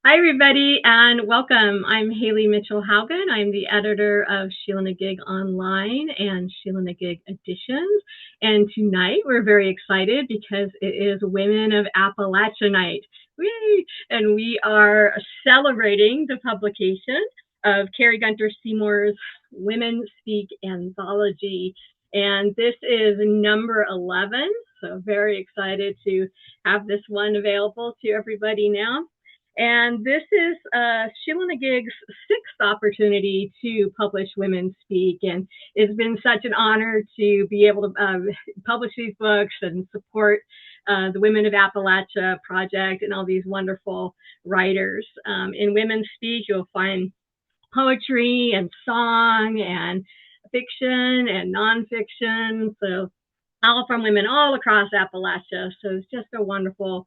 Hi, everybody, and welcome. I'm Hayley Mitchell Haugen. I'm the editor of Sheila-Na-Gig Online and Sheila-Na-Gig Editions. And tonight we're very excited because it is Women of Appalachia Night. Whee! And we are celebrating the publication of Kari Gunter-Seymour's Women Speak anthology. And this is number 11. So very excited to have this one available to everybody now. And this is Sheila-Na-Gig's sixth opportunity to publish Women Speak. And it's been such an honor to be able to publish these books and support the Women of Appalachia Project and all these wonderful writers. In Women Speak, you'll find poetry and song and fiction and nonfiction. So all from women all across Appalachia. So it's just a wonderful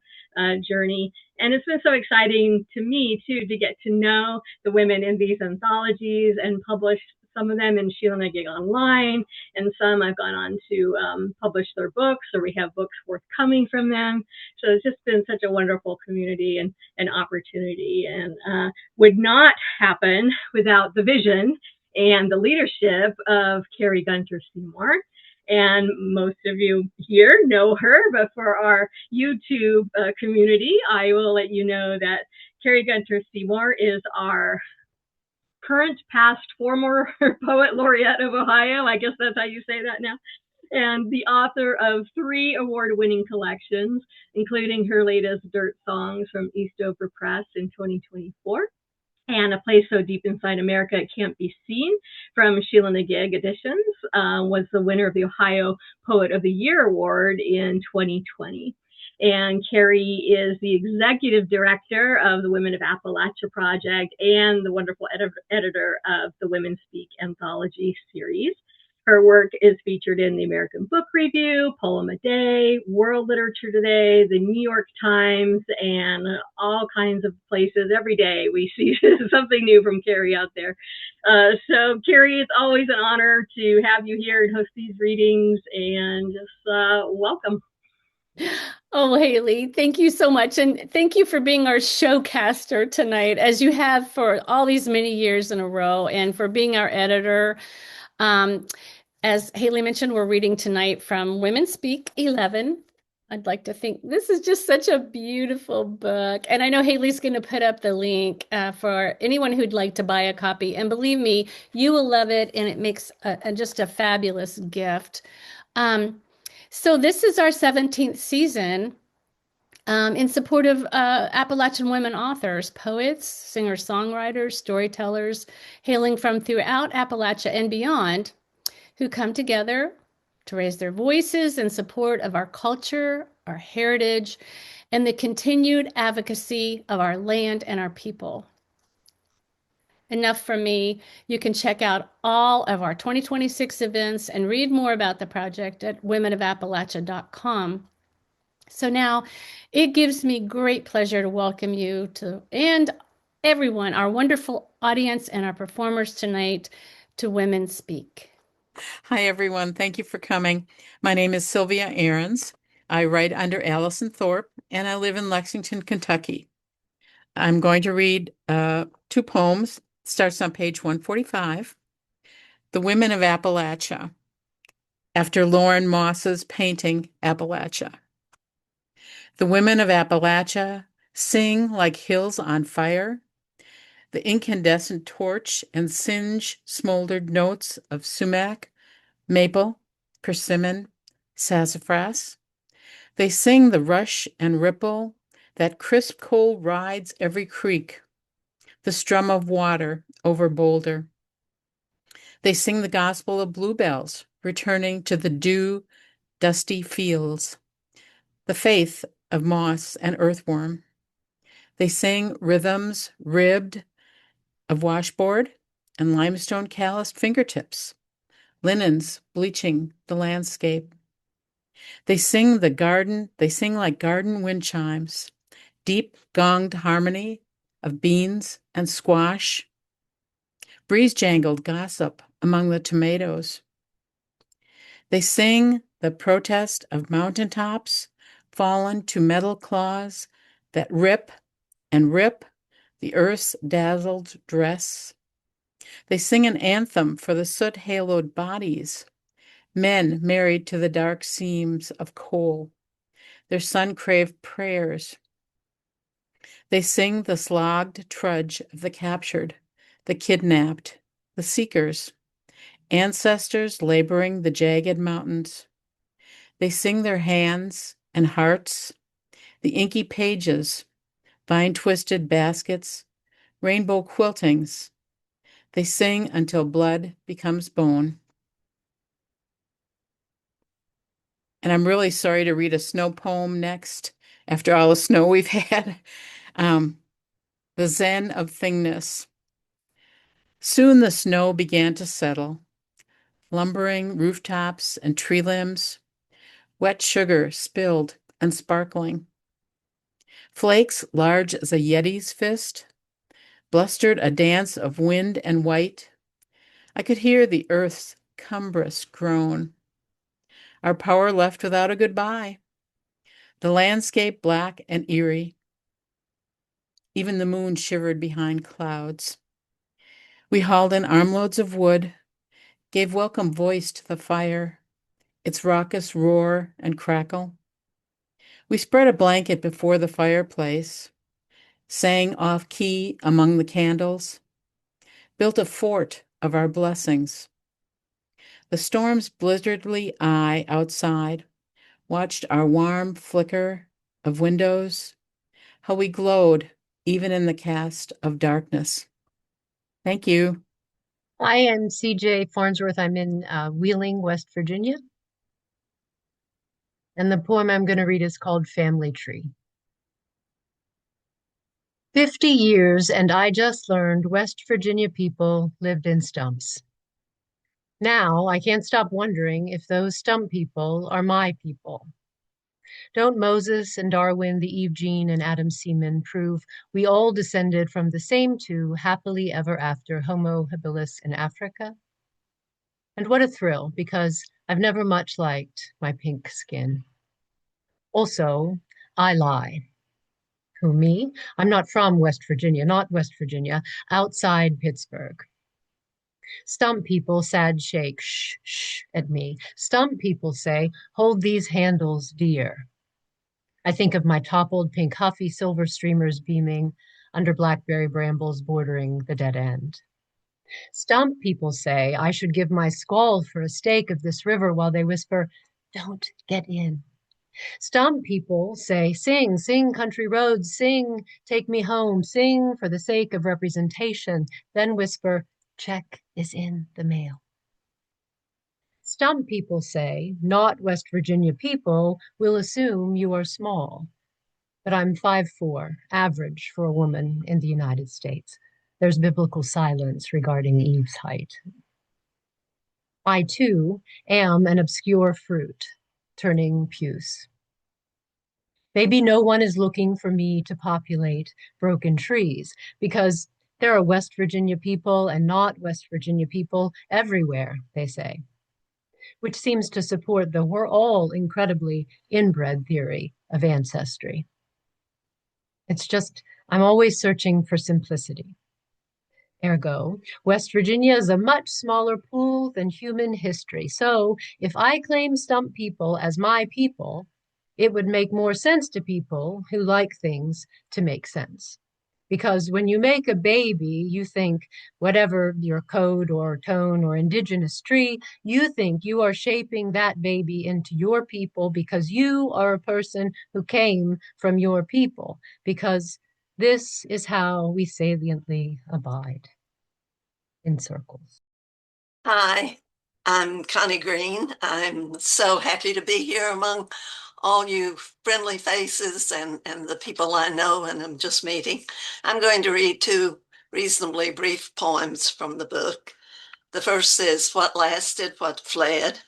journey. And it's been so exciting to me, too, to get to know the women in these anthologies and publish some of them in Sheila-Na-Gig Online, and some I've gone on to publish their books, or we have books forthcoming from them. So it's just been such a wonderful community and an opportunity, and would not happen without the vision and the leadership of Kari Gunter-Seymour. And most of you here know her, but for our YouTube community, I will let you know that Kari Gunter-Seymour is our current, past, former poet laureate of Ohio. I guess that's how you say that now. And the author of 3 award-winning collections, including her latest Dirt Songs from Eastover Press in 2024. And A Place So Deep Inside America It Can't Be Seen from Sheila-Na-Gig Editions was the winner of the Ohio Poet of the Year Award in 2020. And Kari is the executive director of the Women of Appalachia Project and the wonderful editor of the Women Speak anthology series. Her work is featured in the American Book Review, Poem a Day, World Literature Today, the New York Times, and all kinds of places. Every day we see something new from Kari out there. So Kari, it's always an honor to have you here and host these readings, and just welcome. Oh, Hayley, thank you so much. And thank you for being our showcaster tonight, as you have for all these many years in a row, and for being our editor. As Hayley mentioned, we're reading tonight from Women Speak 11. I'd like to think this is just such a beautiful book. And I know Hayley's going to put up the link for anyone who'd like to buy a copy. And believe me, you will love it. And it makes just a fabulous gift. So this is our 17th season in support of Appalachian women authors, poets, singer-songwriters, storytellers, hailing from throughout Appalachia and beyond, who come together to raise their voices in support of our culture, our heritage, and the continued advocacy of our land and our people. Enough from me. You can check out all of our 2026 events and read more about the project at womenofappalachia.com. So now it gives me great pleasure to welcome you to, and everyone, our wonderful audience and our performers tonight, to Women Speak. Hi, everyone. Thank you for coming. My name is Sylvia Ahrens. I write under Allison Thorpe, and I live in Lexington, Kentucky. I'm going to read 2 poems. It starts on page 145. The Women of Appalachia, after Lauren Moss's painting, Appalachia. The women of Appalachia sing like hills on fire. The incandescent torch and singe smoldered notes of sumac, maple, persimmon, sassafras. They sing the rush and ripple that crisp coal rides every creek, the strum of water over boulder. They sing the gospel of bluebells returning to the dew dusty fields, the faith of moss and earthworm. They sing rhythms ribbed of washboard and limestone calloused fingertips, linens bleaching the landscape. They sing like garden wind chimes, deep gonged harmony of beans and squash, breeze jangled gossip among the tomatoes. They sing the protest of mountaintops fallen to metal claws that rip and rip the earth's dazzled dress. They sing an anthem for the soot-haloed bodies, men married to the dark seams of coal, their sun-craved prayers. They sing the slogged trudge of the captured, the kidnapped, the seekers, ancestors laboring the jagged mountains. They sing their hands and hearts, the inky pages, vine-twisted baskets, rainbow quiltings. They sing until blood becomes bone. And I'm really sorry to read a snow poem next, after all the snow we've had. The Zen of Thingness. Soon the snow began to settle, lumbering rooftops and tree limbs, wet sugar spilled and sparkling. Flakes large as a yeti's fist blustered a dance of wind and white. I could hear the earth's cumbrous groan. Our power left without a goodbye. The landscape black and eerie. Even the moon shivered behind clouds. We hauled in armloads of wood, gave welcome voice to the fire, its raucous roar and crackle. We spread a blanket before the fireplace, sang off-key among the candles, built a fort of our blessings. The storm's blizzardly eye outside watched our warm flicker of windows, how we glowed even in the cast of darkness. Thank you. I am CJ Farnsworth. I'm in Wheeling, West Virginia. And the poem I'm going to read is called Family Tree. 50 years, and I just learned West Virginia people lived in stumps. Now I can't stop wondering if those stump people are my people. Don't Moses and Darwin, the Eve Jean and Adam Seaman prove we all descended from the same two happily ever after Homo habilis in Africa? And what a thrill, because I've never much liked my pink skin. Also, I lie. Who, me? I'm not from West Virginia, not West Virginia, outside Pittsburgh. Stump people sad shake, shh, shh, at me. Stump people say, hold these handles dear. I think of my toppled pink huffy silver streamers beaming under blackberry brambles bordering the dead end. Stump people say I should give my skull for a stake of this river while they whisper, don't get in. Stump people say, sing, sing country roads, sing, take me home, sing for the sake of representation, then whisper, check is in the mail. Stump people say, not West Virginia people will assume you are small, but I'm 5'4", average for a woman in the United States. There's biblical silence regarding Eve's height. I, too, am an obscure fruit, turning puce. Maybe no one is looking for me to populate broken trees, because there are West Virginia people and not West Virginia people everywhere, they say, which seems to support the we're all incredibly inbred theory of ancestry. It's just, I'm always searching for simplicity. Ergo, West Virginia is a much smaller pool than human history. So if I claim stump people as my people, it would make more sense to people who like things to make sense. Because when you make a baby, you think whatever your code or tone or indigenous tree, you think you are shaping that baby into your people because you are a person who came from your people. Because this is how we saliently abide in circles. Hi, I'm Connie Green. I'm so happy to be here among all you friendly faces and the people I know and I'm just meeting. I'm going to read two reasonably brief poems from the book. The first is What Lasted, What Fled.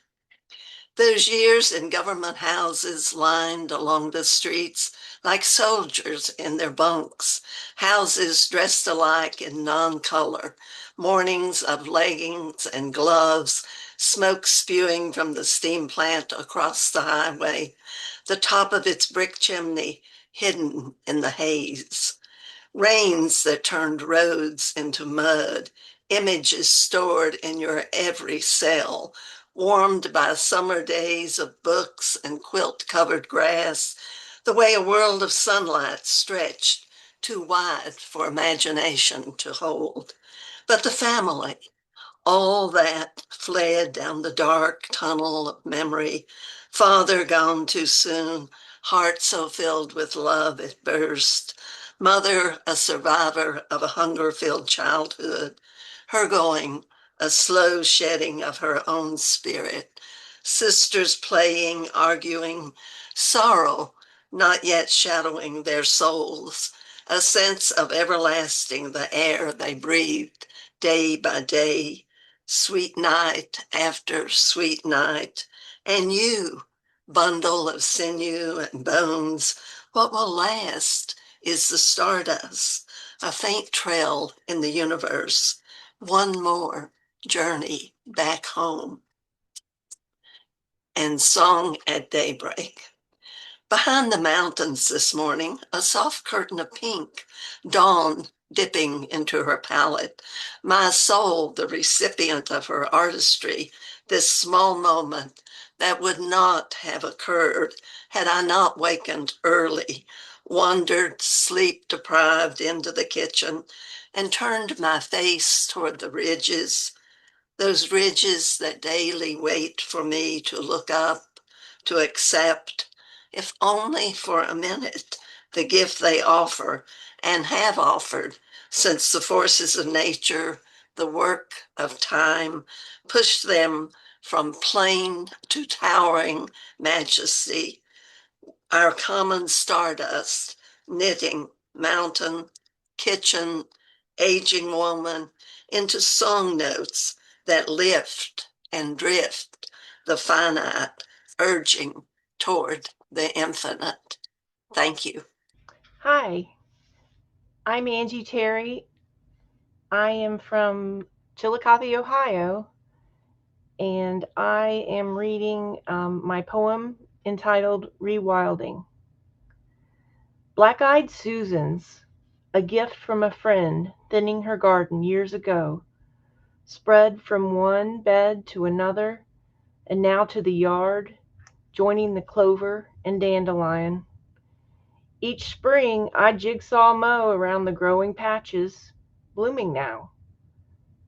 Those years in government houses lined along the streets like soldiers in their bunks, houses dressed alike in non-color, mornings of leggings and gloves, smoke spewing from the steam plant across the highway, the top of its brick chimney hidden in the haze. rains that turned roads into mud, images stored in your every cell, warmed by summer days of books and quilt-covered grass, the way a world of sunlight stretched too wide for imagination to hold. But the family, all that fled down the dark tunnel of memory, father gone too soon, heart so filled with love it burst, mother a survivor of a hunger-filled childhood, her going a slow shedding of her own spirit, sisters playing, arguing, sorrow not yet shadowing their souls, a sense of everlasting the air they breathed day by day, sweet night after sweet night, and you, bundle of sinew and bones, what will last is the stardust, a faint trail in the universe, one more journey back home. And song at daybreak. Behind the mountains this morning, a soft curtain of pink, dawn dipping into her palette, my soul the recipient of her artistry, this small moment that would not have occurred had I not wakened early, wandered sleep-deprived into the kitchen, and turned my face toward the ridges, those ridges that daily wait for me to look up, to accept, if only for a minute, the gift they offer and have offered since the forces of nature, the work of time, pushed them from plain to towering majesty, our common stardust, knitting mountain, kitchen, aging woman into song notes that lift and drift the finite, urging toward the infinite. Thank you. Hi, I'm Angie Terry. I am from Chillicothe, Ohio, and I am reading my poem entitled Rewilding. Black-eyed Susans, a gift from a friend thinning her garden years ago, spread from one bed to another, and now to the yard, joining the clover and dandelion. Each spring I jigsaw mow around the growing patches, blooming now,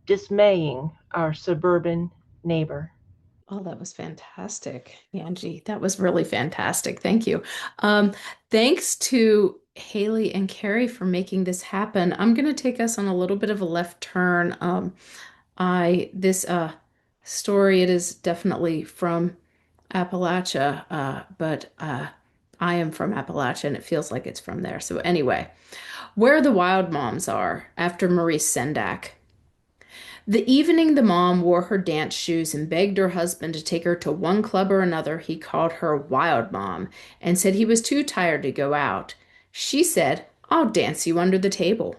dismaying our suburban neighbor. Oh, that was fantastic, Angie. That was really fantastic. Thank you. Thanks to Hayley and Kari for making this happen. I'm going to take us on a little bit of a left turn. This story, it is definitely from Appalachia, but I am from Appalachia and it feels like it's from there. So anyway, Where the Wild Moms Are, after Maurice Sendak. The evening the mom wore her dance shoes and begged her husband to take her to one club or another, he called her Wild Mom and said he was too tired to go out. She said, "I'll dance you under the table."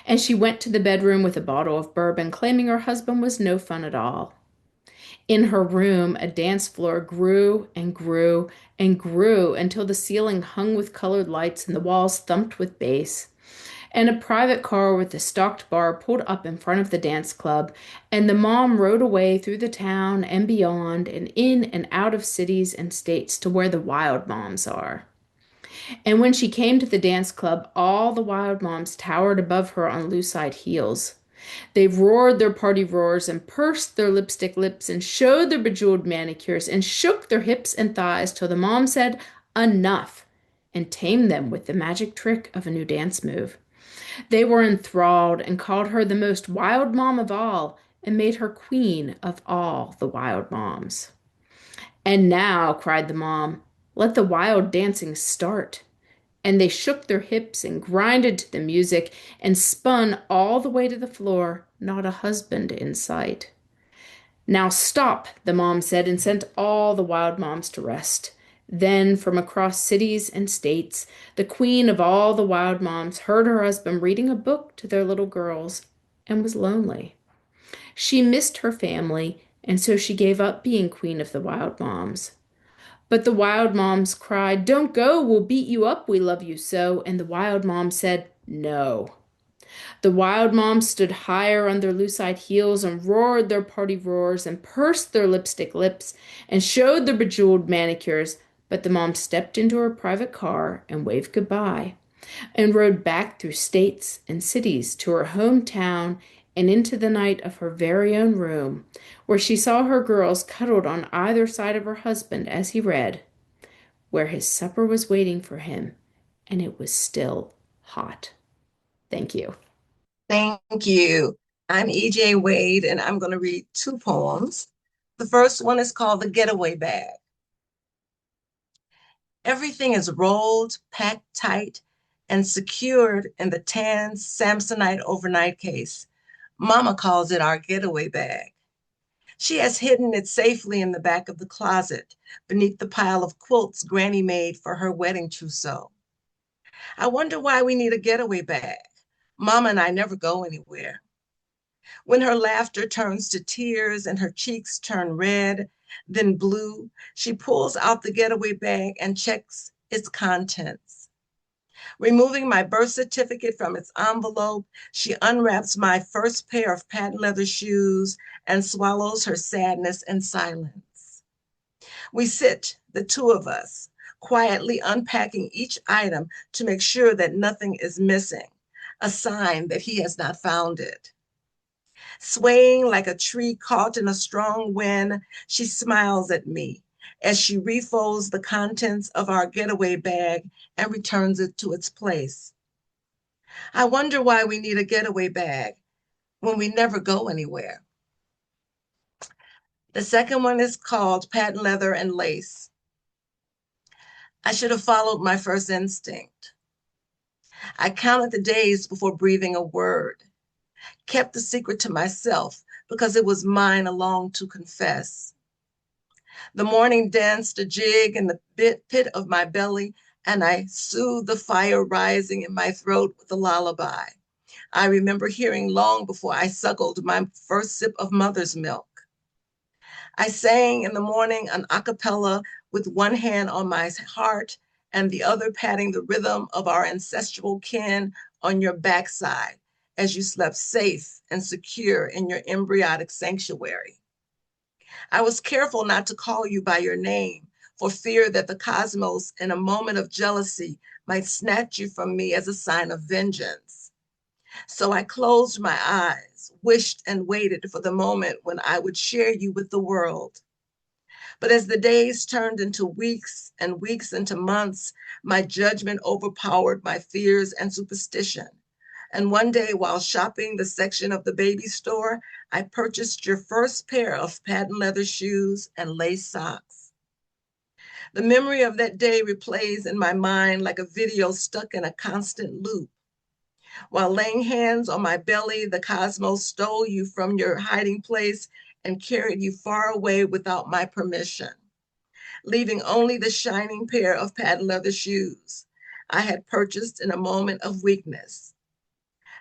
And she went to the bedroom with a bottle of bourbon, claiming her husband was no fun at all. In her room, a dance floor grew and grew and grew until the ceiling hung with colored lights and the walls thumped with bass. And a private car with a stocked bar pulled up in front of the dance club, and the mom rode away through the town and beyond and in and out of cities and states to where the wild moms are. And when she came to the dance club, all the wild moms towered above her on loose-eyed heels. They roared their party roars and pursed their lipstick lips and showed their bejeweled manicures and shook their hips and thighs till the mom said, "Enough," and tamed them with the magic trick of a new dance move. They were enthralled and called her the most wild mom of all and made her queen of all the wild moms. "And now," cried the mom, "let the wild dancing start." And they shook their hips and grinded to the music and spun all the way to the floor, not a husband in sight. "Now stop," the mom said, and sent all the wild moms to rest. Then, from across cities and states, the queen of all the wild moms heard her husband reading a book to their little girls and was lonely. She missed her family, and so she gave up being queen of the wild moms. But the wild moms cried, "Don't go, we'll beat you up, we love you so." And the wild mom said, No. The wild moms stood higher on their loose-eyed heels and roared their party roars and pursed their lipstick lips and showed their bejeweled manicures, but the mom stepped into her private car and waved goodbye and rode back through states and cities to her hometown and into the night of her very own room, where she saw her girls cuddled on either side of her husband as he read, where his supper was waiting for him, and it was still hot. Thank you. Thank you. I'm E.J. Wade, and I'm going to read 2 poems. The first one is called The Getaway Bag. Everything is rolled, packed tight, and secured in the tan Samsonite overnight case. Mama calls it our getaway bag. She has hidden it safely in the back of the closet, beneath the pile of quilts Granny made for her wedding trousseau. I wonder why we need a getaway bag. Mama and I never go anywhere. When her laughter turns to tears and her cheeks turn red, then blue, she pulls out the getaway bag and checks its contents. Removing my birth certificate from its envelope, she unwraps my first pair of patent leather shoes and swallows her sadness in silence. We sit, the 2 of us, quietly unpacking each item to make sure that nothing is missing, a sign that he has not found it. Swaying like a tree caught in a strong wind, she smiles at me as she refolds the contents of our getaway bag and returns it to its place. I wonder why we need a getaway bag when we never go anywhere. The second one is called Patent Leather and Lace. I should have followed my first instinct. I counted the days before breathing a word, kept the secret to myself because it was mine alone to confess. The morning danced a jig in the pit of my belly, and I soothed the fire rising in my throat with a lullaby I remember hearing long before I suckled my first sip of mother's milk. I sang in the morning an a cappella with one hand on my heart and the other patting the rhythm of our ancestral kin on your backside as you slept safe and secure in your embryonic sanctuary. I was careful not to call you by your name for fear that the cosmos, in a moment of jealousy, might snatch you from me as a sign of vengeance. So I closed my eyes, wished and waited for the moment when I would share you with the world. But as the days turned into weeks and weeks into months, my judgment overpowered my fears and superstition. And one day, while shopping the section of the baby store, I purchased your first pair of patent leather shoes and lace socks. The memory of that day replays in my mind like a video stuck in a constant loop. While laying hands on my belly, the cosmos stole you from your hiding place and carried you far away without my permission, leaving only the shining pair of patent leather shoes I had purchased in a moment of weakness,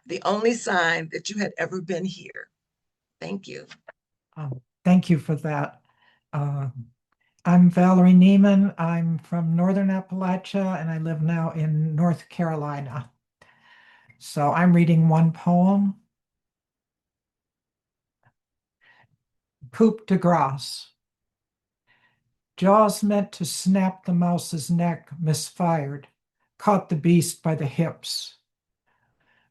the only sign that you had ever been here. Thank you. Thank you for that. I'm Valerie Nieman. I'm from Northern Appalachia, and I live now in North Carolina. So I'm reading one poem, Coup de Grace. Jaws meant to snap the mouse's neck misfired, caught the beast by the hips.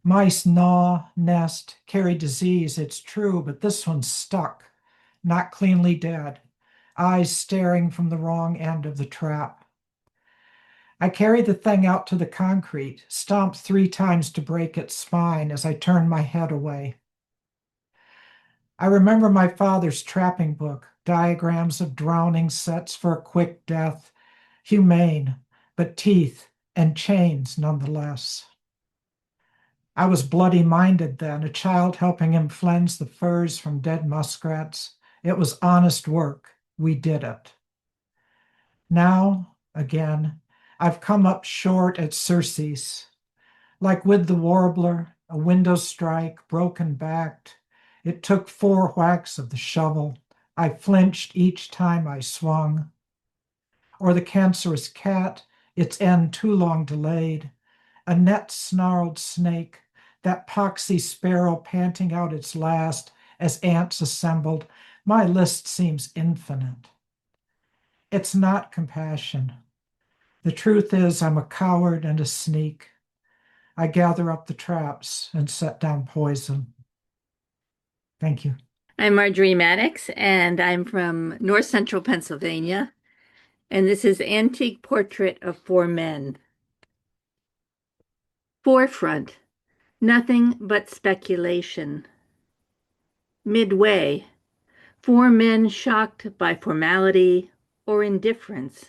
Mice gnaw, nest, carry disease, it's true, but this one's stuck, not cleanly dead, eyes staring from the wrong end of the trap. I carried the thing out to the concrete, stomped 3 times to break its spine as I turned my head away. I remember my father's trapping book, diagrams of drowning sets for a quick death, humane, but teeth and chains nonetheless. I was bloody-minded then, a child helping him cleanse the furs from dead muskrats. It was honest work. We did it. Now, again, I've come up short at surcease. Like with the warbler, a window strike, broken-backed. It took 4 whacks of the shovel. I flinched each time I swung. Or the cancerous cat, its end too long delayed. a net-snarled snake, that poxy sparrow panting out its last as ants assembled. My list seems infinite. It's not compassion. The truth is, I'm a coward and a sneak. I gather up the traps and set down poison. Thank you. I'm Marjorie Maddox, and I'm from North Central Pennsylvania, and this is Antique Portrait of Four Men. Forefront, nothing but speculation. Midway, four men shocked by formality or indifference.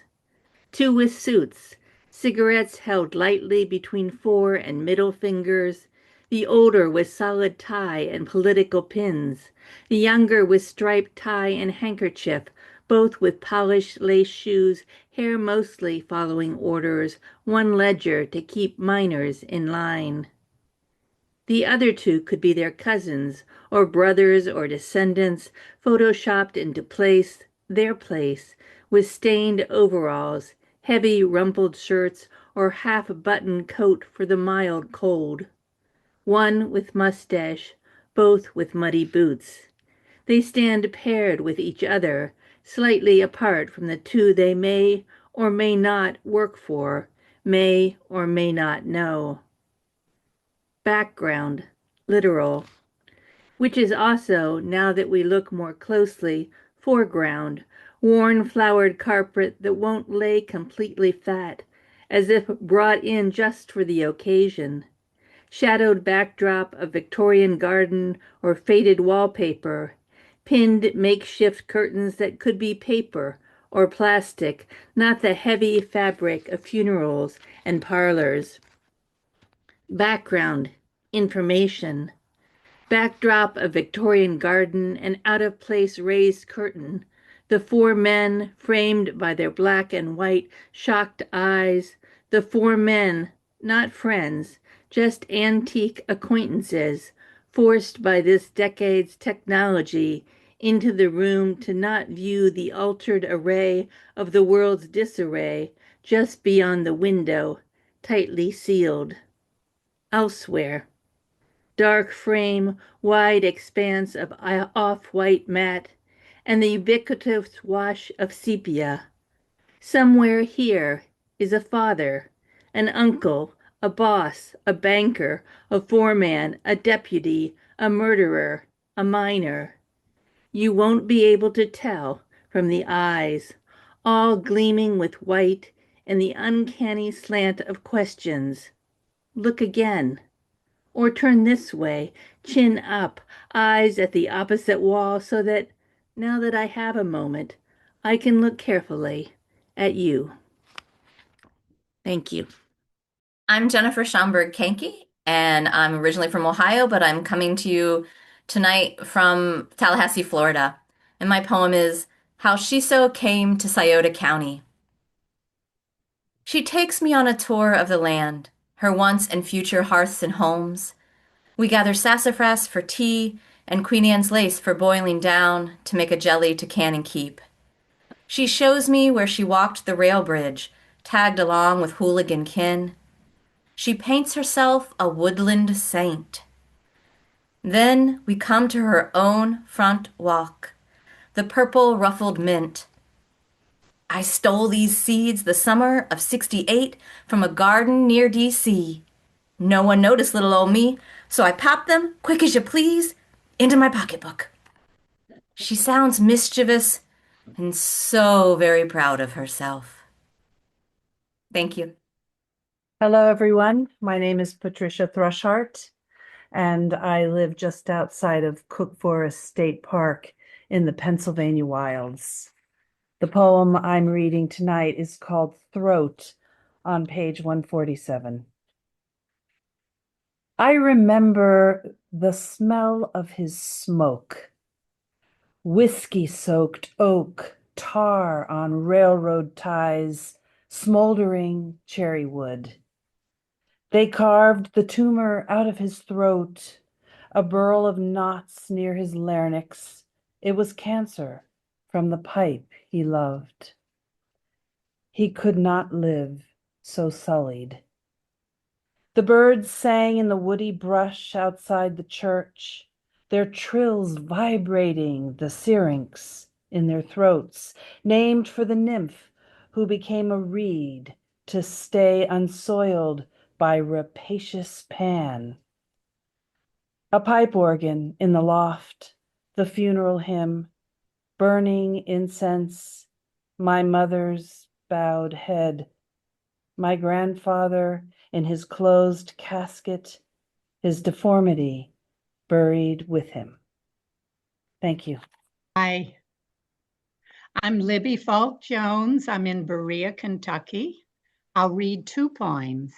Two with suits, cigarettes held lightly between fore and middle fingers, the older with solid tie and political pins, the younger with striped tie and handkerchief, both with polished lace shoes, hair mostly following orders, one ledger to keep minors in line. The other two could be their cousins, or brothers or descendants, photoshopped into place, their place, with stained overalls, heavy rumpled shirts, or half-button coat for the mild cold. One with mustache, both with muddy boots. They stand paired with each other, slightly apart from the two they may or may not work for, may or may not know. Background, literal, which is also, now that we look more closely, foreground, worn flowered carpet that won't lay completely fat, as if brought in just for the occasion. Shadowed backdrop of Victorian garden or faded wallpaper, pinned makeshift curtains that could be paper or plastic, not the heavy fabric of funerals and parlors. Background, information. Backdrop of Victorian garden and out-of-place raised curtain. The four men framed by their black and white shocked eyes. The four men, not friends, just antique acquaintances, forced by this decade's technology into the room to not view the altered array of the world's disarray just beyond the window, tightly sealed. Elsewhere. Dark frame, wide expanse of off-white mat, and the ubiquitous wash of sepia. Somewhere here is a father, an uncle, a boss, a banker, a foreman, a deputy, a murderer, a minor. You won't be able to tell from the eyes, all gleaming with white and the uncanny slant of questions. Look again. Or turn this way, chin up, eyes at the opposite wall, so that, now that I have a moment, I can look carefully at you. Thank you. I'm Jennifer Schomburg-Kanke, and I'm originally from Ohio, but I'm coming to you tonight from Tallahassee, Florida. And my poem is How Shiso Came to Scioto County. She takes me on a tour of the land, her once and future hearths and homes. We gather sassafras for tea and Queen Anne's lace for boiling down to make a jelly to can and keep. She shows me where she walked the rail bridge, tagged along with hooligan kin. She paints herself a woodland saint. Then we come to her own front walk, the purple ruffled mint. I stole these seeds the summer of '68 from a garden near D.C. No one noticed little old me, so I popped them, quick as you please, into my pocketbook. She sounds mischievous and so very proud of herself. Thank you. Hello, everyone. My name is Patricia Thrushart, and I live just outside of Cook Forest State Park in the Pennsylvania wilds. The poem I'm reading tonight is called Throat on page 147. I remember the smell of his smoke, whiskey-soaked oak, tar on railroad ties, smoldering cherry wood. They carved the tumor out of his throat, a burl of knots near his larynx. It was cancer from the pipe he loved. He could not live so sullied. The birds sang in the woody brush outside the church, their trills vibrating the syrinx in their throats, named for the nymph who became a reed to stay unsoiled by rapacious Pan. A pipe organ in the loft, the funeral hymn, burning incense, my mother's bowed head, my grandfather in his closed casket, his deformity buried with him. Thank you. Hi, I'm Libby Falk Jones. I'm in Berea, Kentucky. I'll read 2 poems.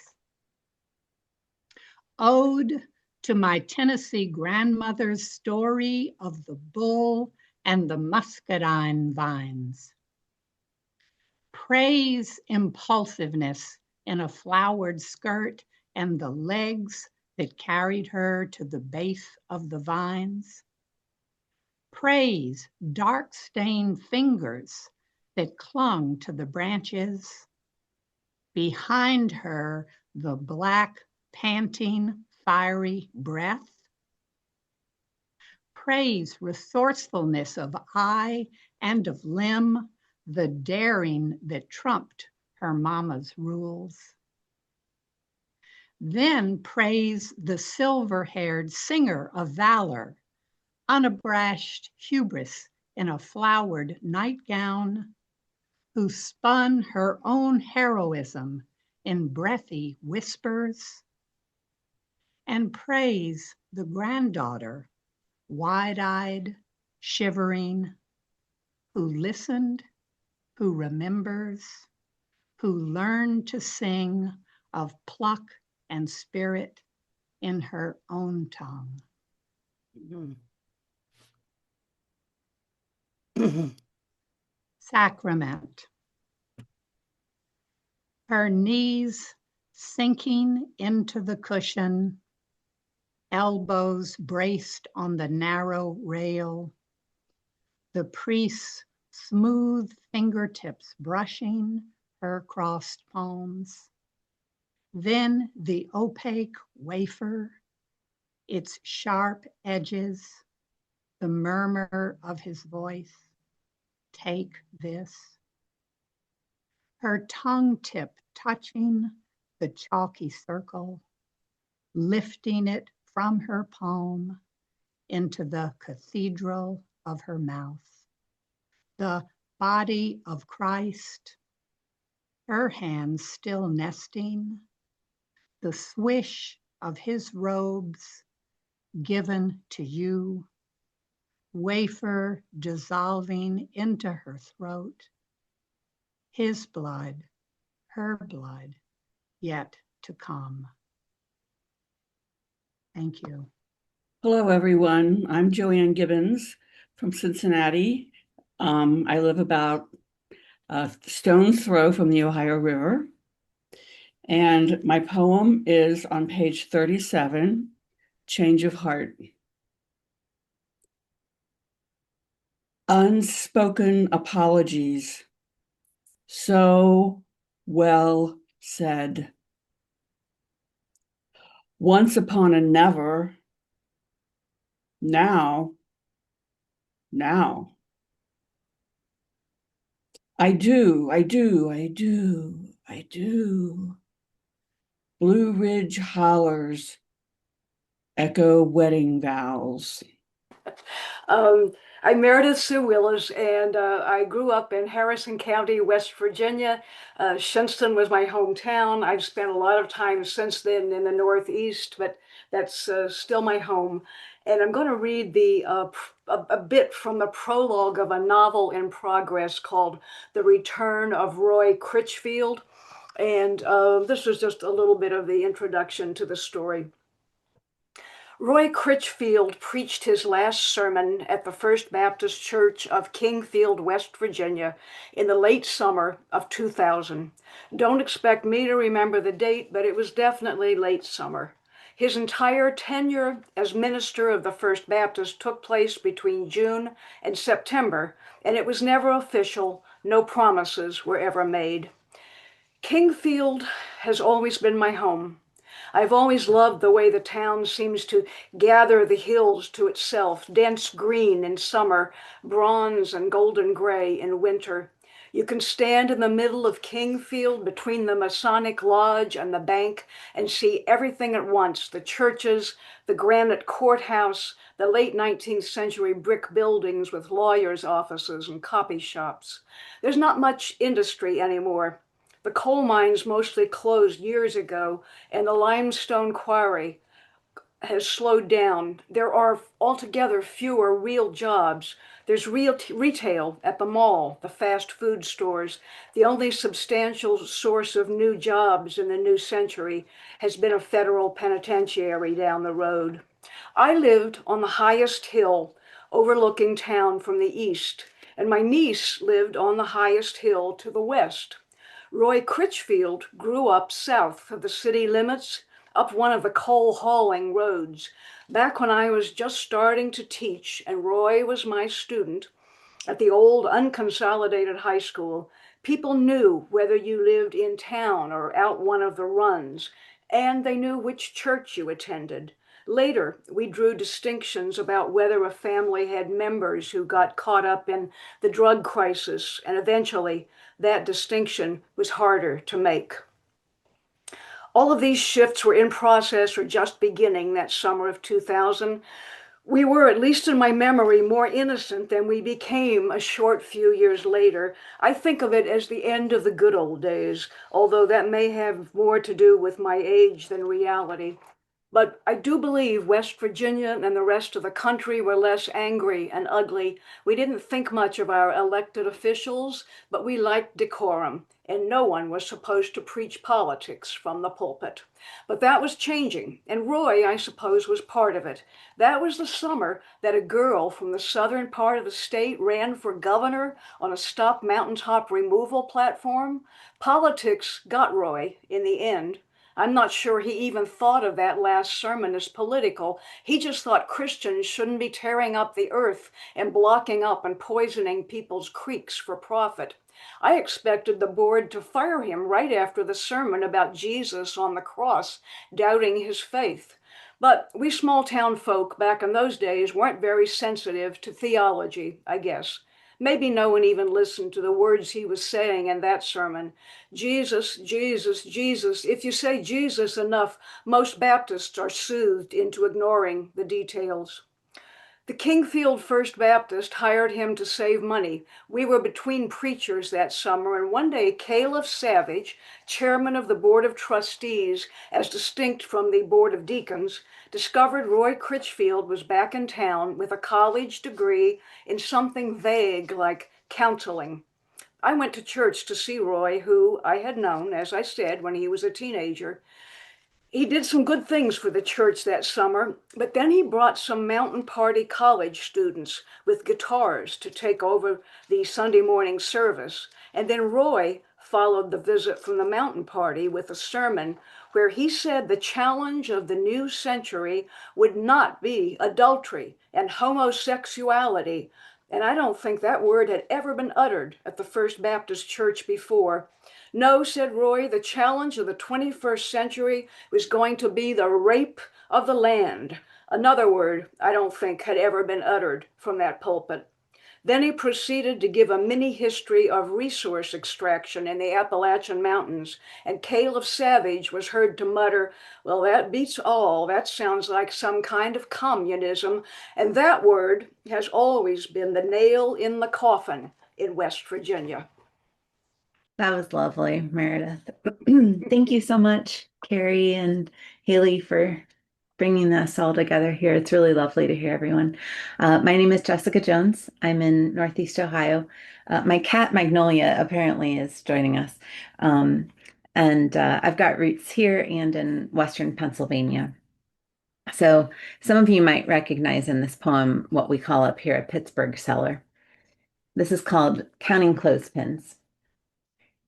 Ode to my Tennessee grandmother's story of the bull and the muscadine vines. Praise impulsiveness in a flowered skirt and the legs that carried her to the base of the vines. Praise dark-stained fingers that clung to the branches. Behind her, the black, panting, fiery breath. Praise resourcefulness of eye and of limb, the daring that trumped her mama's rules. Then praise the silver-haired singer of valor, unabashed hubris in a flowered nightgown, who spun her own heroism in breathy whispers. And praise the granddaughter, wide-eyed, shivering, who listened, who remembers, who learned to sing of pluck and spirit in her own tongue. Sacrament. Her knees sinking into the cushion, elbows braced on the narrow rail, the priest's smooth fingertips brushing her crossed palms. Then the opaque wafer, its sharp edges, the murmur of his voice, take this. Her tongue tip touching the chalky circle, lifting it from her palm into the cathedral of her mouth. The body of Christ, her hands still nesting, the swish of his robes given to you, wafer dissolving into her throat, his blood, her blood, yet to come. Thank you. Hello, everyone. I'm Joanne Gibbons from Cincinnati. I live about a stone's throw from the Ohio River. And my poem is on page 37, Change of Heart. Unspoken apologies, so well said. Once upon a never, now. I do. Blue Ridge hollers echo wedding vows. I'm Meredith Sue Willis, and I grew up in Harrison County, West Virginia. Shinnston was my hometown. I've spent a lot of time since then in the Northeast, but that's still my home. And I'm going to read a bit from the prologue of a novel in progress called The Return of Roy Critchfield. And this is just a little bit of the introduction to the story. Roy Critchfield preached his last sermon at the First Baptist Church of Kingfield, West Virginia, in the late summer of 2000. Don't expect me to remember the date, but it was definitely late summer. His entire tenure as minister of the First Baptist took place between June and September, and it was never official. No promises were ever made. Kingfield has always been my home. I've always loved the way the town seems to gather the hills to itself, dense green in summer, bronze and golden gray in winter. You can stand in the middle of Kingfield between the Masonic Lodge and the bank and see everything at once, the churches, the granite courthouse, the late 19th century brick buildings with lawyers' offices and copy shops. There's not much industry anymore. The coal mines mostly closed years ago, and the limestone quarry has slowed down. There are altogether fewer real jobs. There's real retail at the mall, the fast food stores. The only substantial source of new jobs in the new century has been a federal penitentiary down the road. I lived on the highest hill overlooking town from the east, and my niece lived on the highest hill to the west. Roy Critchfield grew up south of the city limits, up one of the coal hauling roads. Back when I was just starting to teach and Roy was my student at the old unconsolidated high school, people knew whether you lived in town or out one of the runs, and they knew which church you attended. Later, we drew distinctions about whether a family had members who got caught up in the drug crisis, and eventually that distinction was harder to make. All of these shifts were in process or just beginning that summer of 2000. We were, at least in my memory, more innocent than we became a short few years later. I think of it as the end of the good old days, although that may have more to do with my age than reality. But I do believe West Virginia and the rest of the country were less angry and ugly. We didn't think much of our elected officials, but we liked decorum, and no one was supposed to preach politics from the pulpit. But that was changing, and Roy, I suppose, was part of it. That was the summer that a girl from the southern part of the state ran for governor on a stop mountaintop removal platform. Politics got Roy in the end. I'm not sure he even thought of that last sermon as political. He just thought Christians shouldn't be tearing up the earth and blocking up and poisoning people's creeks for profit. I expected the board to fire him right after the sermon about Jesus on the cross, doubting his faith. But we small town folk back in those days weren't very sensitive to theology, I guess. Maybe no one even listened to the words he was saying in that sermon. Jesus, Jesus, Jesus. If you say Jesus enough, most Baptists are soothed into ignoring the details. The Kingfield First Baptist hired him to save money. We were between preachers that summer, and one day Caleb Savage, chairman of the Board of Trustees, as distinct from the Board of Deacons, discovered Roy Critchfield was back in town with a college degree in something vague like counseling. I went to church to see Roy, who I had known, as I said, when he was a teenager. He did some good things for the church that summer, but then he brought some Mountain Party college students with guitars to take over the Sunday morning service. And then Roy followed the visit from the Mountain Party with a sermon where he said the challenge of the new century would not be adultery and homosexuality. And I don't think that word had ever been uttered at the First Baptist Church before. No, said Roy, the challenge of the 21st century was going to be the rape of the land. Another word I don't think had ever been uttered from that pulpit. Then he proceeded to give a mini history of resource extraction in the Appalachian Mountains, and Caleb Savage was heard to mutter, well, that beats all. That sounds like some kind of communism. And that word has always been the nail in the coffin in West Virginia. That was lovely, Meredith. Thank you so much, Kari and Hayley, for bringing us all together here. It's really lovely to hear everyone. My name is Jessica Jones. I'm in Northeast Ohio. My cat Magnolia apparently is joining us. And I've got roots here and in Western Pennsylvania. So some of you might recognize in this poem what we call up here a Pittsburgh cellar. This is called Counting Clothespins.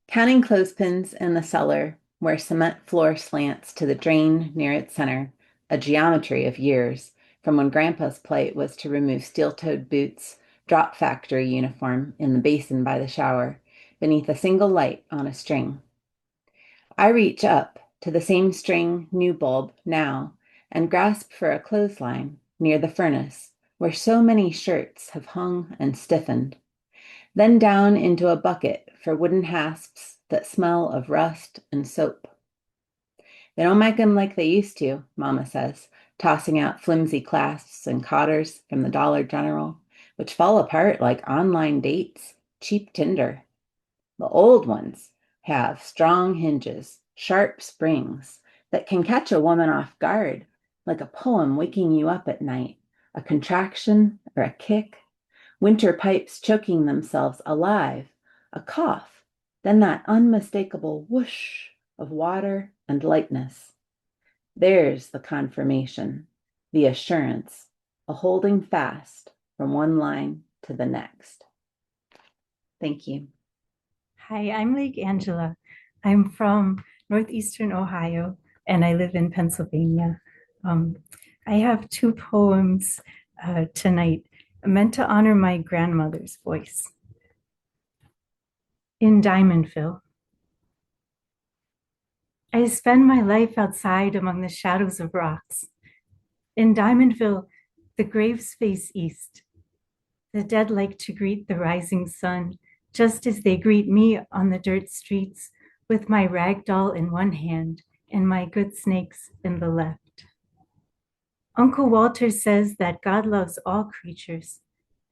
Counting clothespins in the cellar where cement floor slants to the drain near its center, a geometry of years from when Grandpa's plight was to remove steel-toed boots, drop factory uniform in the basin by the shower, beneath a single light on a string. I reach up to the same string, new bulb, now, and grasp for a clothesline near the furnace, where so many shirts have hung and stiffened. Then down into a bucket for wooden hasps that smell of rust and soap. They don't make 'em like they used to, Mama says, tossing out flimsy clasps and cotters from the Dollar General, which fall apart like online dates, cheap tinder. The old ones have strong hinges, sharp springs that can catch a woman off guard, like a poem waking you up at night, a contraction or a kick, winter pipes choking themselves alive, a cough, then that unmistakable whoosh of water and lightness. There's the confirmation, the assurance, a holding fast from one line to the next. Thank you. Hi, I'm Lake Angela. I'm from northeastern Ohio, and I live in Pennsylvania. I have two poems tonight meant to honor my grandmother's voice. In Diamondville. I spend my life outside among the shadows of rocks. In Diamondville, the graves face east. The dead like to greet the rising sun, just as they greet me on the dirt streets, with my rag doll in one hand and my good snakes in the left. Uncle Walter says that God loves all creatures,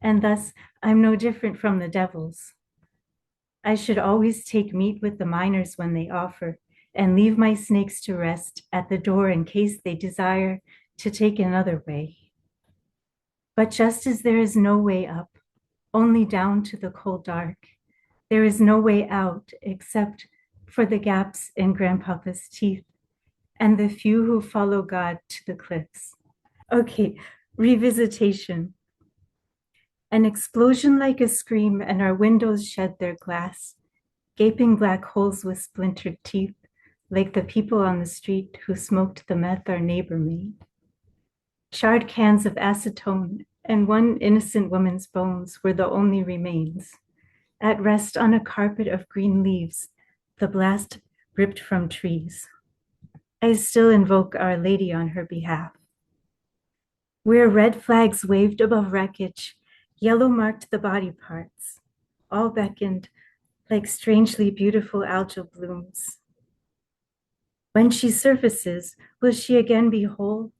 and thus I'm no different from the devils. I should always take meat with the miners when they offer, and leave my snakes to rest at the door in case they desire to take another way. But just as there is no way up, only down to the cold dark, there is no way out except for the gaps in Grandpapa's teeth and the few who follow God to the cliffs. Okay, revisitation. An explosion like a scream, and our windows shed their glass, gaping black holes with splintered teeth, like the people on the street who smoked the meth our neighbor made. Charred cans of acetone and one innocent woman's bones were the only remains. At rest on a carpet of green leaves, the blast ripped from trees. I still invoke Our Lady on her behalf. Where red flags waved above wreckage, yellow marked the body parts, all beckoned like strangely beautiful algal blooms. When she surfaces, will she again be whole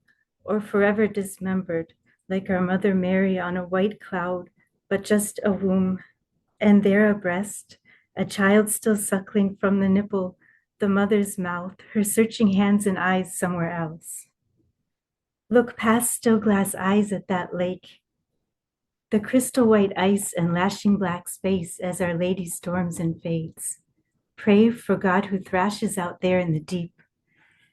or forever dismembered, like our Mother Mary on a white cloud, but just a womb, and there a breast, a child still suckling from the nipple, the mother's mouth, her searching hands and eyes somewhere else. Look past still glass eyes at that lake, the crystal white ice and lashing black space as Our Lady storms and fades. Pray for God who thrashes out there in the deep.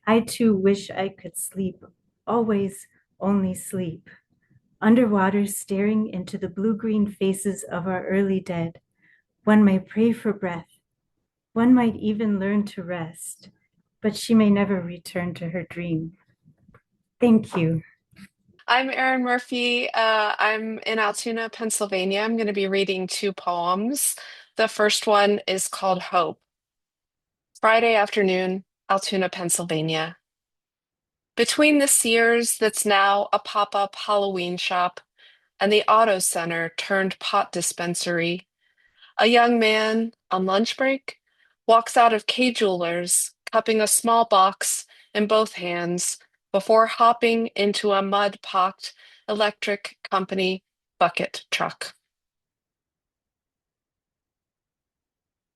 I too wish I could sleep, always only sleep. Underwater, staring into the blue-green faces of our early dead. One may pray for breath. One might even learn to rest, but she may never return to her dream. Thank you. I'm Erin Murphy. I'm in Altoona, Pennsylvania. I'm going to be reading two poems. The first one is called Hope. Friday afternoon, Altoona, Pennsylvania. Between the Sears that's now a pop-up Halloween shop and the auto center turned pot dispensary, a young man on lunch break walks out of K Jewelers, cupping a small box in both hands before hopping into a mud-pocked electric company bucket truck.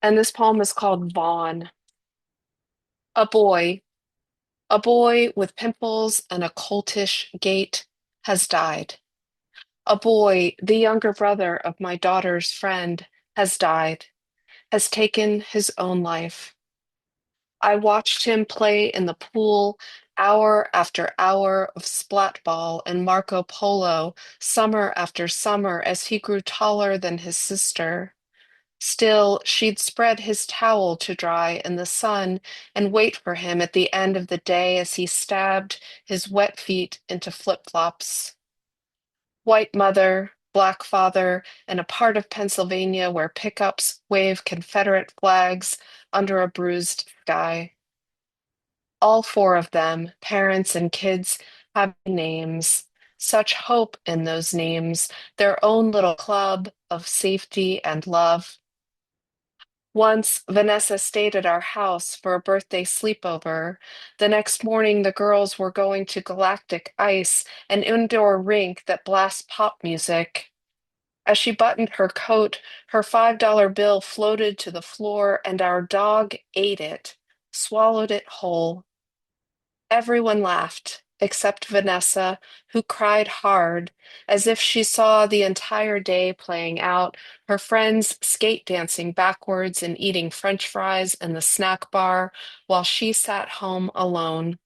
And this poem is called Vaughn. A boy with pimples and a coltish gait, has died. A boy, the younger brother of my daughter's friend, has died, has taken his own life. I watched him play in the pool hour after hour of splat ball and Marco Polo, summer after summer, as he grew taller than his sister. Still, she'd spread his towel to dry in the sun and wait for him at the end of the day as he stabbed his wet feet into flip-flops. White mother, black father, and a part of Pennsylvania where pickups wave Confederate flags under a bruised sky. all four of them, parents and kids, have names. Such hope in those names, their own little club of safety and love. Once, Vanessa stayed at our house for a birthday sleepover. The next morning, the girls were going to Galactic Ice, an indoor rink that blasts pop music. As she buttoned her coat, her $5 bill floated to the floor, and our dog ate it, swallowed it whole. Everyone laughed, except Vanessa, who cried hard, as if she saw the entire day playing out, her friends skate dancing backwards and eating French fries in the snack bar, while she sat home alone.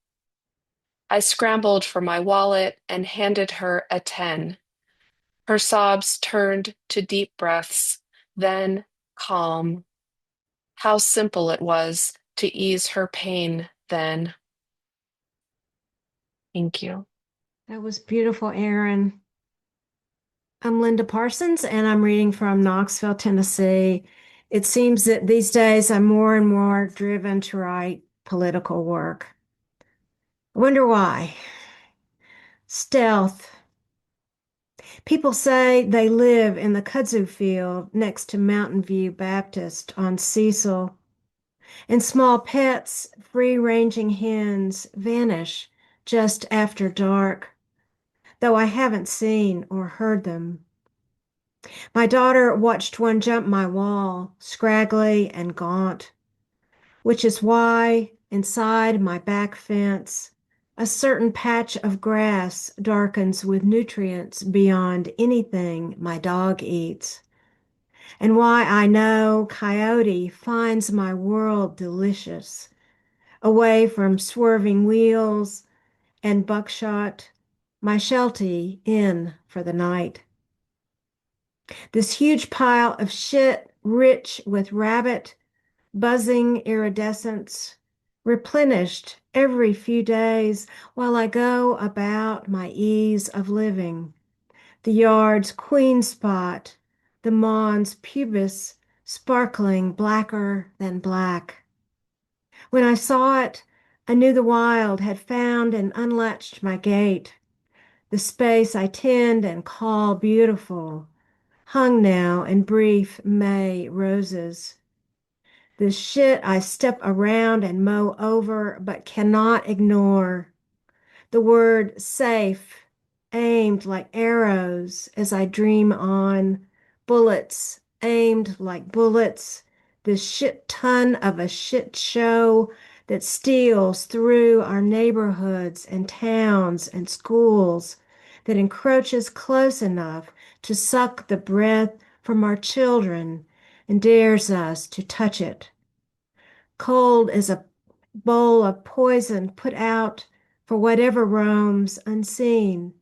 I scrambled for my wallet and handed her a 10. Her sobs turned to deep breaths, then calm. How simple it was to ease her pain then. Thank you. That was beautiful, Erin. I'm Linda Parsons, and I'm reading from Knoxville, Tennessee. It seems that these days I'm more and more driven to write political work. I wonder why. Stealth. People say they live in the kudzu field next to Mountain View Baptist on Cecil, and small pets, free-ranging hens, vanish just after dark, though I haven't seen or heard them. My daughter watched one jump my wall, scraggly and gaunt, which is why, inside my back fence, a certain patch of grass darkens with nutrients beyond anything my dog eats, and why I know Coyote finds my world delicious, away from swerving wheels and buckshot, my Sheltie in for the night. This huge pile of shit, rich with rabbit, buzzing iridescence, replenished every few days while I go about my ease of living. The yard's queen spot, the mons pubis sparkling blacker than black. When I saw it, I knew the wild had found and unlatched my gate. The space I tend and call beautiful, hung now in brief May roses. The shit I step around and mow over but cannot ignore. The word safe, aimed like arrows as I dream on. Bullets, aimed like bullets. This shit ton of a shit show that steals through our neighborhoods and towns and schools, that encroaches close enough to suck the breath from our children and dares us to touch it. Cold as a bowl of poison put out for whatever roams unseen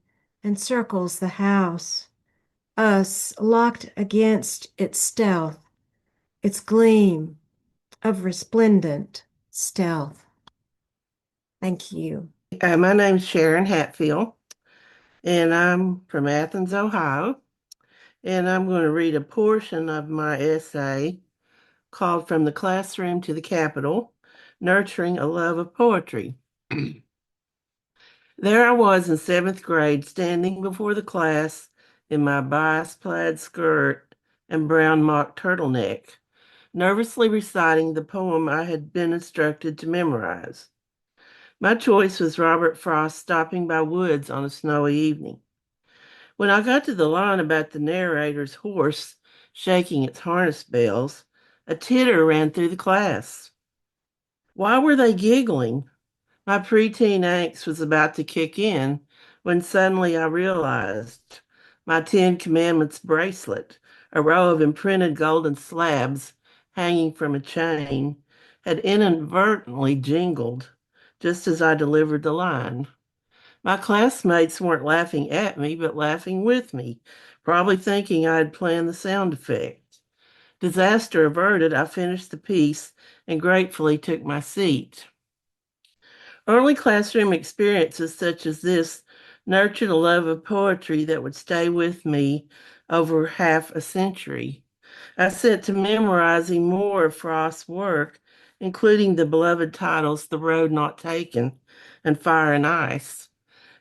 and circles the house. Us locked against its stealth, its gleam of resplendent stealth. Thank you. My name's Sharon Hatfield, and I'm from Athens, Ohio. And I'm going to read a portion of my essay called From the Classroom to the Capitol, Nurturing a Love of Poetry. There I was in 7th grade, standing before the class in my bias plaid skirt and brown mock turtleneck, nervously reciting the poem I had been instructed to memorize. My choice was Robert Frost's Stopping by Woods on a Snowy Evening. When I got to the line about the narrator's horse shaking its harness bells, a titter ran through the class. Why were they giggling? My preteen angst was about to kick in when suddenly I realized my 10 Commandments bracelet, a row of imprinted golden slabs hanging from a chain, had inadvertently jingled just as I delivered the line. My classmates weren't laughing at me, but laughing with me, probably thinking I had planned the sound effect. Disaster averted, I finished the piece and gratefully took my seat. Early classroom experiences such as this nurtured a love of poetry that would stay with me over half a century. I set to memorizing more of Frost's work including the beloved titles The Road Not Taken and Fire and Ice.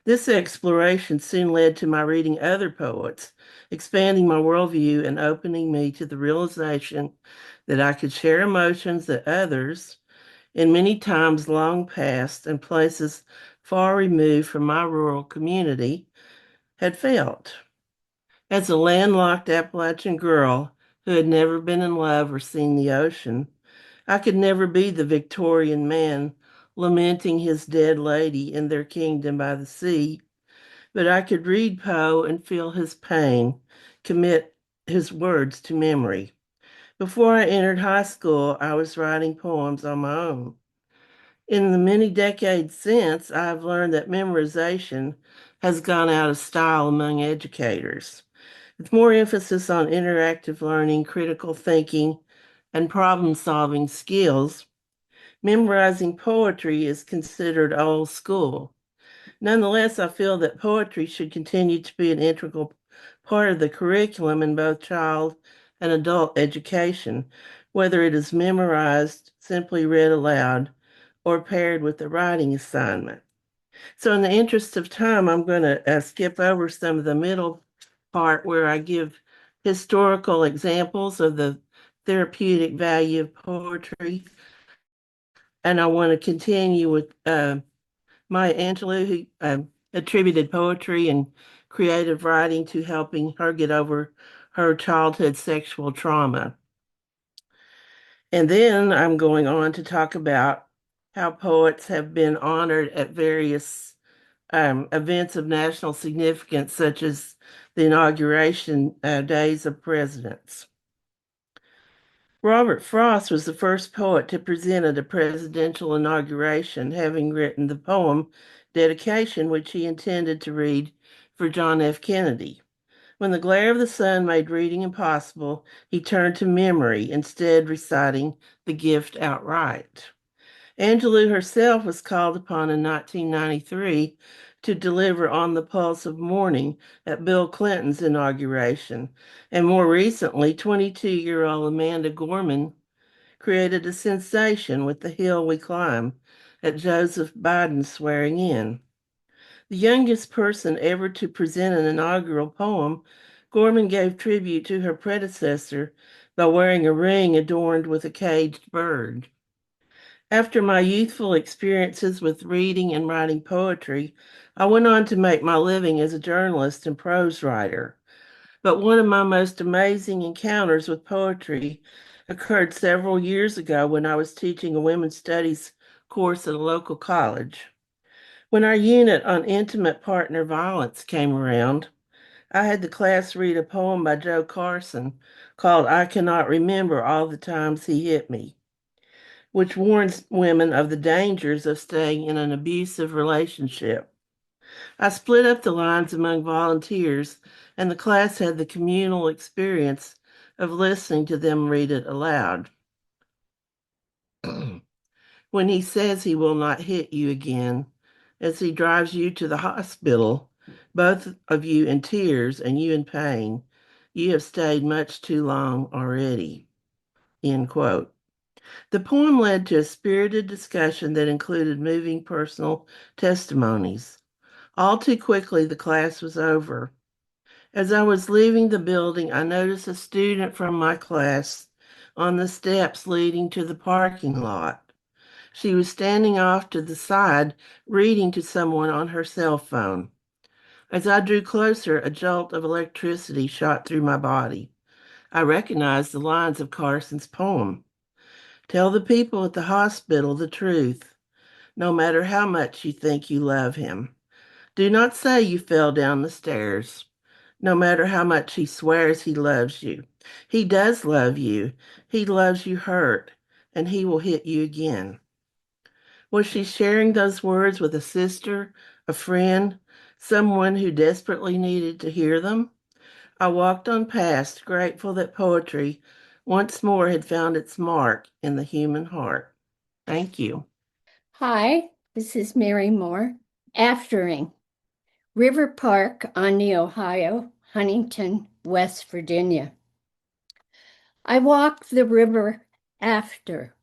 This exploration soon led to my reading other poets, expanding my worldview and opening me to the realization that I could share emotions that others, in many times long past and places far removed from my rural community, had felt. As a landlocked Appalachian girl who had never been in love or seen the ocean, I could never be the Victorian man lamenting his dead lady in their kingdom by the sea, but I could read Poe and feel his pain, commit his words to memory. Before I entered high school, I was writing poems on my own. In the many decades since, I have learned that memorization has gone out of style among educators. With more emphasis on interactive learning, critical thinking, and problem-solving skills, memorizing poetry is considered old school. Nonetheless, I feel that poetry should continue to be an integral part of the curriculum in both child and adult education, whether it is memorized, simply read aloud, or paired with a writing assignment. So in the interest of time, I'm going to skip over some of the middle part where I give historical examples of the therapeutic value of poetry. And I want to continue with Maya Angelou, who attributed poetry and creative writing to helping her get over her childhood sexual trauma. And then I'm going on to talk about how poets have been honored at various events of national significance, such as the inauguration days of presidents. Robert Frost was the first poet to present at a presidential inauguration, having written the poem Dedication, which he intended to read for John F. Kennedy. When the glare of the sun made reading impossible, he turned to memory, instead reciting the gift outright. Angelou herself was called upon in 1993 to deliver On the Pulse of Morning at Bill Clinton's inauguration, and more recently, 22-year-old Amanda Gorman created a sensation with The Hill We Climb at Joseph Biden's swearing in. The youngest person ever to present an inaugural poem, Gorman gave tribute to her predecessor by wearing a ring adorned with a caged bird. After my youthful experiences with reading and writing poetry, I went on to make my living as a journalist and prose writer. But one of my most amazing encounters with poetry occurred several years ago when I was teaching a women's studies course at a local college. When our unit on intimate partner violence came around, I had the class read a poem by Joe Carson called I Cannot Remember All the Times He Hit Me, which warns women of the dangers of staying in an abusive relationship. I split up the lines among volunteers, and the class had the communal experience of listening to them read it aloud. When he says he will not hit you again, as he drives you to the hospital, both of you in tears and you in pain, you have stayed much too long already. End quote. The poem led to a spirited discussion that included moving personal testimonies. All too quickly, the class was over. As I was leaving the building, I noticed a student from my class on the steps leading to the parking lot. She was standing off to the side, reading to someone on her cell phone. As I drew closer, a jolt of electricity shot through my body. I recognized the lines of Carson's poem. Tell the people at the hospital the truth, no matter how much you think you love him. Do not say you fell down the stairs, no matter how much he swears he loves you. He does love you. He loves you hurt, and he will hit you again. Was she sharing those words with a sister, a friend, someone who desperately needed to hear them? I walked on past, grateful that poetry once more had found its mark in the human heart. Thank you. Hi, this is Mary Moore. Aftering. River Park on the Ohio, Huntington, West Virginia. I walk the river after.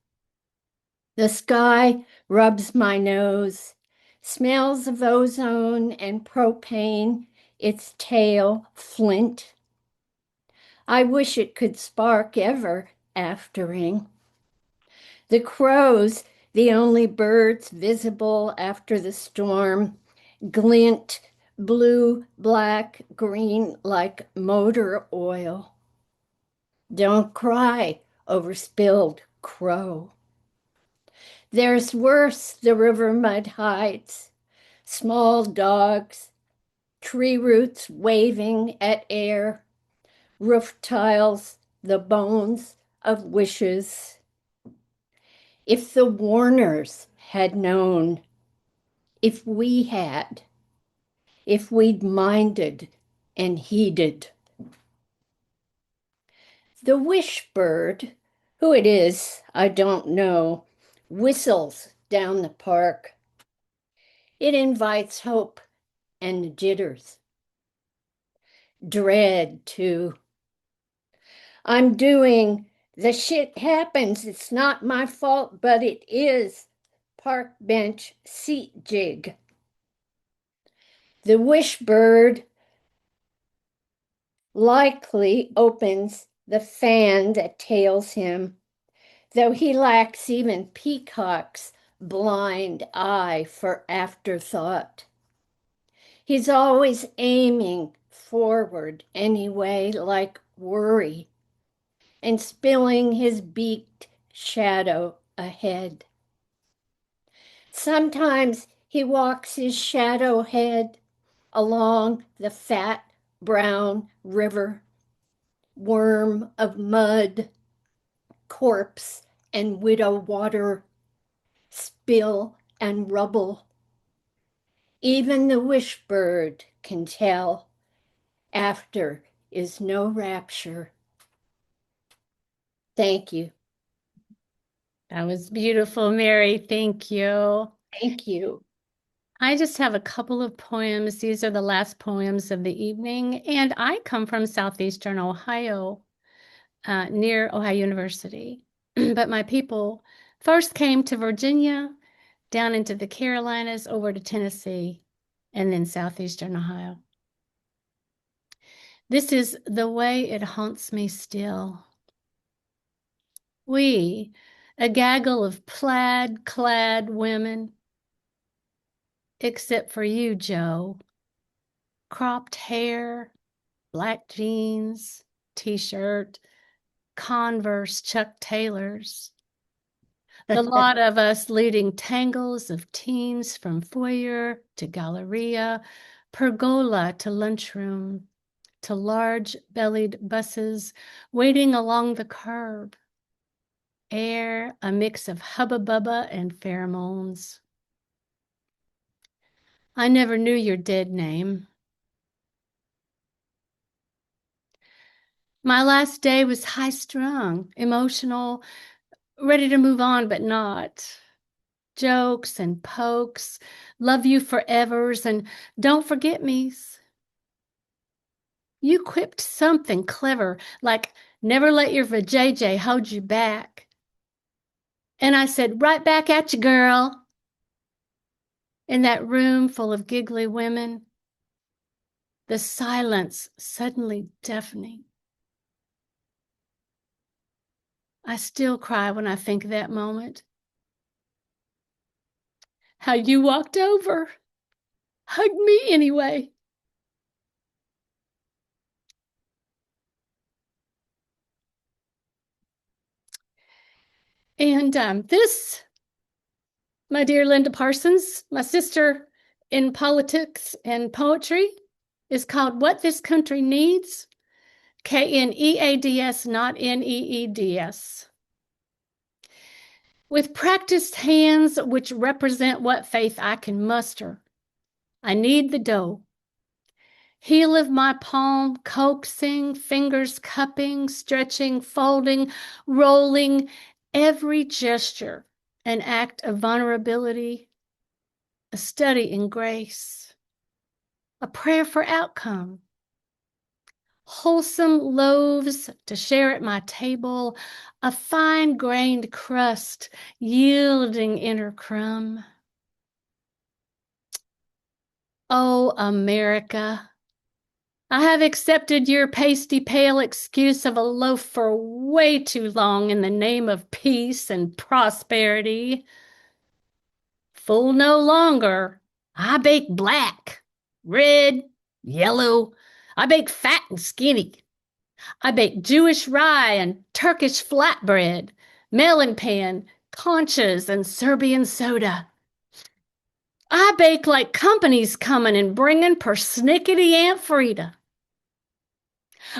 The sky rubs my nose, smells of ozone and propane, its tail flint. I wish it could spark ever aftering. The crows, the only birds visible after the storm, glint blue, black, green like motor oil. Don't cry over spilled crow. There's worse, the river mud hides, small dogs, tree roots waving at air, roof tiles, the bones of wishes. If the Warners had known, if we had, if we'd minded and heeded. The wishbird, who it is, I don't know, whistles down the park. It invites hope and jitters. Dread, too. I'm doing the shit happens, it's not my fault, but it is park bench seat jig. The wishbird likely opens the fan that tails him, though he lacks even peacock's blind eye for afterthought. He's always aiming forward anyway, like worry, and spilling his beaked shadow ahead. Sometimes he walks his shadow head along the fat brown river, worm of mud, corpse and widow water, spill and rubble. Even the wishbird can tell after is no rapture. Thank you. That was beautiful, Mary. Thank you. Thank you. I just have a couple of poems. These are the last poems of the evening, and I come from southeastern Ohio, near Ohio University. But my people first came to Virginia, down into the Carolinas, over to Tennessee, and then southeastern Ohio. This is The Way It Haunts Me Still. We, a gaggle of plaid-clad women, except for you, Joe. Cropped hair, black jeans, t-shirt, Converse Chuck Taylors. The lot of us leading tangles of teens from foyer to galleria, pergola to lunchroom, to large-bellied buses waiting along the curb. Air, a mix of hubba-bubba and pheromones. I never knew your dead name. My last day was high-strung, emotional, ready to move on, but not. Jokes and pokes, love you forevers, and don't forget me's. You quipped something clever, like never let your vajayjay hold you back. And I said, right back at you, girl. In that room full of giggly women, the silence suddenly deafening. I still cry when I think of that moment. How you walked over, hugged me anyway. And this, my dear Linda Parsons, my sister in politics and poetry, is called What This Country Needs, K-N-E-A-D-S, not N-E-E-D-S. With practiced hands which represent what faith I can muster, I knead the dough. Heel of my palm, coaxing, fingers cupping, stretching, folding, rolling, every gesture an act of vulnerability, a study in grace, a prayer for outcome. wholesome loaves to share at my table, a fine-grained crust yielding inner crumb. Oh, America, I have accepted your pasty pale excuse of a loaf for way too long in the name of peace and prosperity. Fool no longer. I bake black, red, yellow. I bake fat and skinny. I bake Jewish rye and Turkish flatbread, melon pan, conchas, and Serbian soda. I bake like company's coming and bringing persnickety Aunt Frida.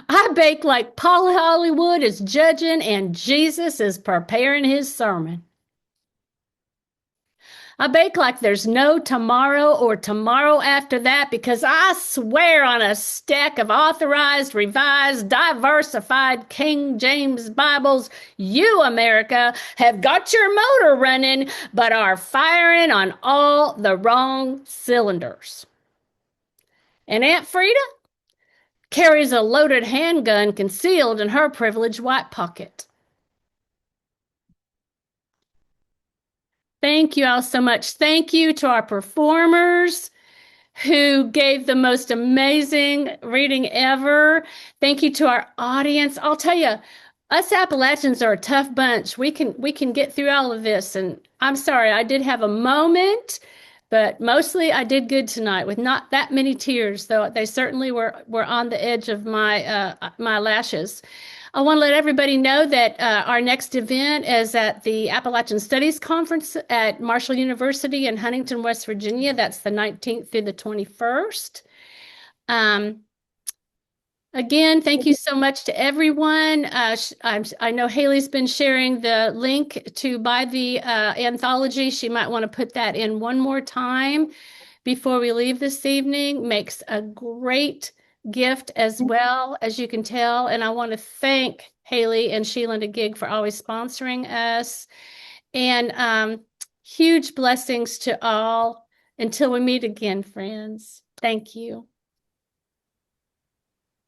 I bake like Paul Hollywood is judging and Jesus is preparing his sermon. I bake like there's no tomorrow or tomorrow after that because I swear on a stack of authorized, revised, diversified King James Bibles, you, America, have got your motor running but are firing on all the wrong cylinders. And Aunt Frida carries a loaded handgun concealed in her privileged white pocket. Thank you all so much. Thank you to our performers who gave the most amazing reading ever. Thank you to our audience. I'll tell you, us Appalachians are a tough bunch. We can get through all of this. And I'm sorry, I did have a moment, but mostly I did good tonight with not that many tears, though they certainly were on the edge of my my lashes. I want to let everybody know that our next event is at the Appalachian Studies Conference at Marshall University in Huntington, West Virginia. That's the 19th through the 21st. Again, thank you so much to everyone. I know Hayley's been sharing the link to buy the anthology. She might want to put that in one more time before we leave this evening. Makes a great gift as well, as you can tell. And I want to thank Hayley and Sheila-Na-Gig for always sponsoring us. And huge blessings to all. Until we meet again, friends. Thank you.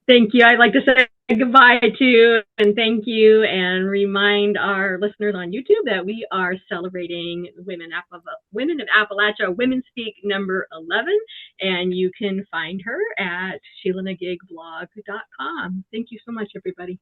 Thank you. I'd like to say goodbye to and thank you and remind our listeners on YouTube that we are celebrating Women of Appalachia Women Speak number 11, and you can find her at Sheila-Na-Gig blog.com. Thank you so much, everybody.